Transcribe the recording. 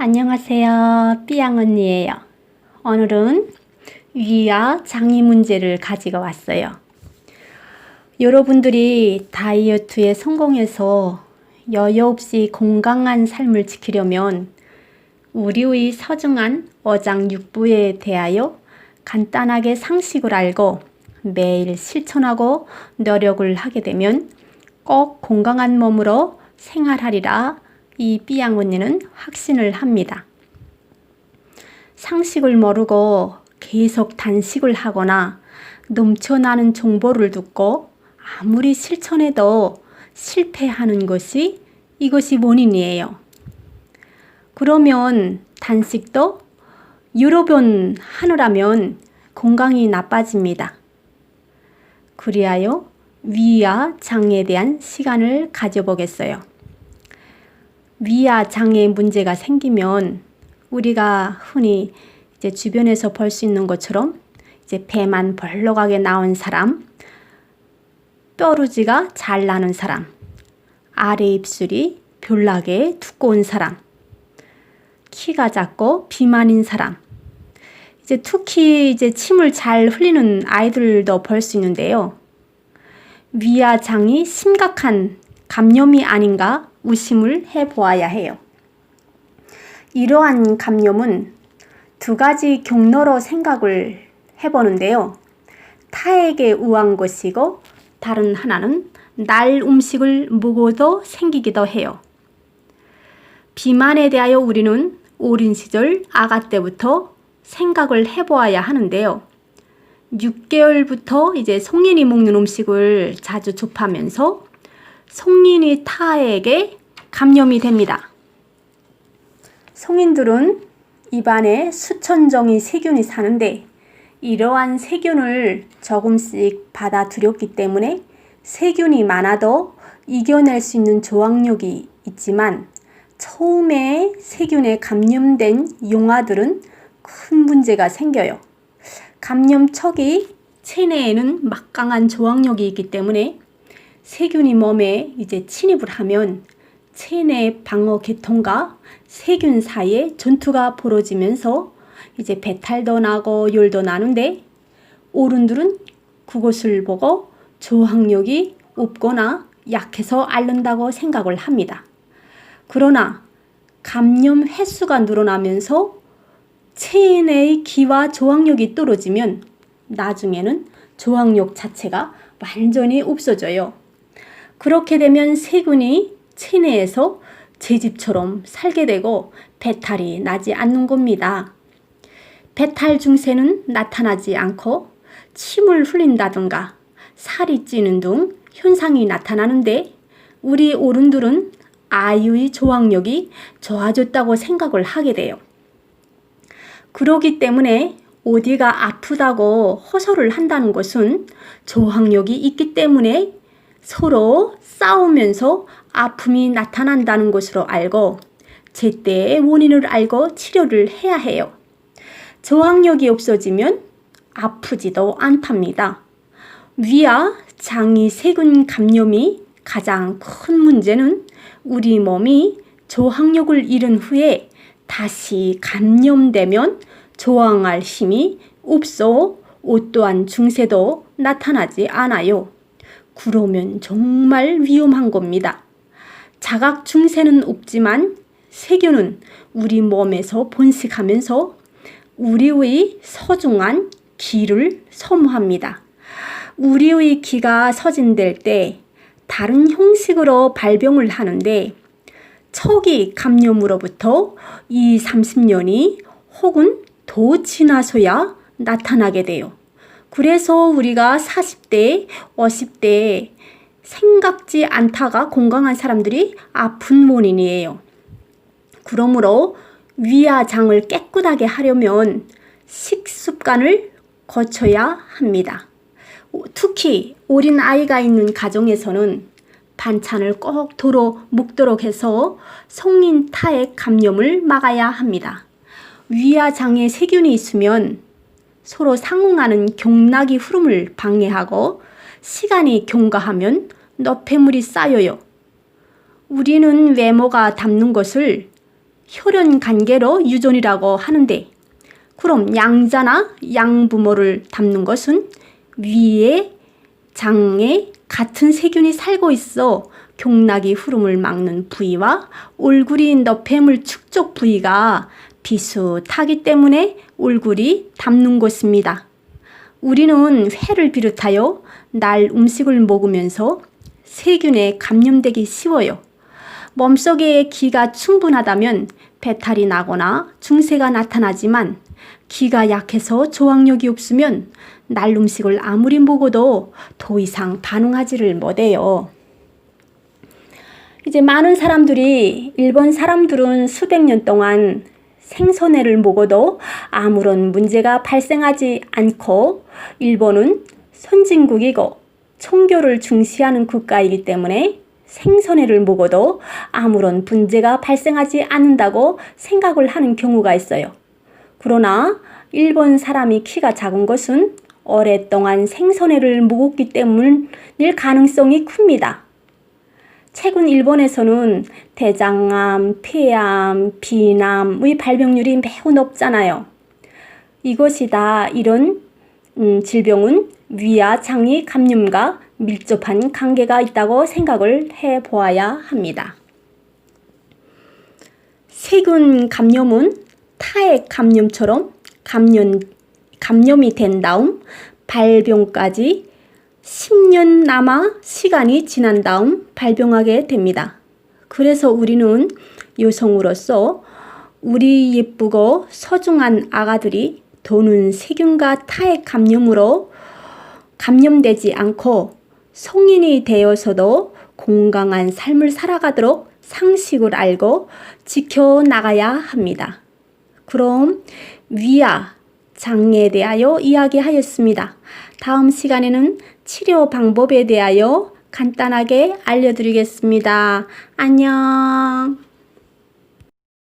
안녕하세요. 삐양 언니예요. 오늘은 위와 장이 문제를 가지고 왔어요. 여러분들이 다이어트에 성공해서 여유 없이 건강한 삶을 지키려면 우리의 소중한 어장육부에 대하여 간단하게 상식을 알고 매일 실천하고 노력을 하게 되면 꼭 건강한 몸으로 생활하리라 이 삐양 언니는 확신을 합니다. 상식을 모르고 계속 단식을 하거나 넘쳐나는 정보를 듣고 아무리 실천해도 실패하는 것이 이것이 원인이에요. 그러면 단식도 여러 번 하느라면 건강이 나빠집니다. 그리하여 위와 장에 대한 시간을 가져보겠어요. 위와 장에 문제가 생기면 우리가 흔히 이제 주변에서 볼 수 있는 것처럼 이제 배만 벌렁하게 나온 사람, 뼈루지가 잘 나는 사람, 아래 입술이 별나게 두꺼운 사람, 키가 작고 비만인 사람, 이제 특히 이제 침을 잘 흘리는 아이들도 볼 수 있는데요. 위와 장이 심각한 감염이 아닌가 의심을 해보아야 해요. 이러한 감염은 두 가지 경로로 생각을 해보는데요. 타에게 의한 것이고 다른 하나는 날 음식을 먹어도 생기기도 해요. 비만에 대하여 우리는 어린 시절 아가 때부터 생각을 해보아야 하는데요. 6개월부터 이제 성인이 먹는 음식을 자주 접하면서 성인이 타에게 감염이 됩니다. 성인들은 입안에 수천 종의 세균이 사는데 이러한 세균을 조금씩 받아들였기 때문에 세균이 많아도 이겨낼 수 있는 저항력이 있지만 처음에 세균에 감염된 용아들은 큰 문제가 생겨요. 감염 초기 체내에는 막강한 저항력이 있기 때문에 세균이 몸에 이제 침입을 하면 체내 방어 계통과 세균 사이에 전투가 벌어지면서 이제 배탈도 나고 열도 나는데 어른들은 그것을 보고 저항력이 없거나 약해서 앓는다고 생각을 합니다. 그러나 감염 횟수가 늘어나면서 체내의 기와 저항력이 떨어지면 나중에는 저항력 자체가 완전히 없어져요. 그렇게 되면 세균이 체내에서 제 집처럼 살게 되고 배탈이 나지 않는 겁니다. 배탈 증세는 나타나지 않고 침을 흘린다든가 살이 찌는 등 현상이 나타나는데 우리 어른들은 아이의 저항력이 좋아졌다고 생각을 하게 돼요. 그러기 때문에 어디가 아프다고 호소를 한다는 것은 저항력이 있기 때문에 서로 싸우면서 아픔이 나타난다는 것으로 알고 제때의 원인을 알고 치료를 해야 해요. 저항력이 없어지면 아프지도 않답니다. 위와 장이 세균 감염이 가장 큰 문제는 우리 몸이 저항력을 잃은 후에 다시 감염되면 저항할 힘이 없어 어떠한 증세도 나타나지 않아요. 그러면 정말 위험한 겁니다. 자각 증세는 없지만 세균은 우리 몸에서 번식하면서 우리의 소중한 기를 소모합니다. 우리의 기가 소진될 때 다른 형식으로 발병을 하는데 초기 감염으로부터 20-30년이 혹은 더 지나서야 나타나게 돼요. 그래서 우리가 40대, 50대 생각지 않다가 건강한 사람들이 아픈 원인이에요. 그러므로 위와 장을 깨끗하게 하려면 식습관을 고쳐야 합니다. 특히 어린 아이가 있는 가정에서는 반찬을 꼭 도로 먹도록 해서 성인 타액 감염을 막아야 합니다. 위와 장에 세균이 있으면 서로 상응하는 경락이 흐름을 방해하고 시간이 경과하면 노폐물이 쌓여요. 우리는 외모가 닮는 것을 혈연 관계로 유전이라고 하는데, 그럼 양자나 양부모를 닮는 것은 위에 장에 같은 세균이 살고 있어 경락이 흐름을 막는 부위와 얼굴이 너폐물 축적 부위가 비슷하기 때문에 얼굴이 닮는 것입니다. 우리는 회를 비롯하여 날 음식을 먹으면서 세균에 감염되기 쉬워요. 몸속에 기가 충분하다면 배탈이 나거나 증세가 나타나지만 기가 약해서 저항력이 없으면 날 음식을 아무리 먹어도 더 이상 반응하지를 못해요. 이제 많은 사람들이 일본 사람들은 수백 년 동안 생선회를 먹어도 아무런 문제가 발생하지 않고 일본은 선진국이고 청교를 중시하는 국가이기 때문에 생선회를 먹어도 아무런 문제가 발생하지 않는다고 생각을 하는 경우가 있어요. 그러나 일본 사람이 키가 작은 것은 오랫동안 생선회를 먹었기 때문일 가능성이 큽니다. 최근 일본에서는 대장암, 폐암, 비남의 발병률이 매우 높잖아요. 이것이 다 이런 질병은 위와 장의 감염과 밀접한 관계가 있다고 생각을 해보아야 합니다. 세균 감염은 타액 감염처럼 감염이 된 다음 발병까지 10년 남아 시간이 지난 다음 발병하게 됩니다. 그래서 우리는 여성으로서 우리 예쁘고 소중한 아가들이 도는 세균과 타액 감염으로 감염되지 않고 성인이 되어서도 건강한 삶을 살아가도록 상식을 알고 지켜나가야 합니다. 그럼 위와 장에 대하여 이야기하였습니다. 다음 시간에는 치료 방법에 대하여 간단하게 알려드리겠습니다. 안녕.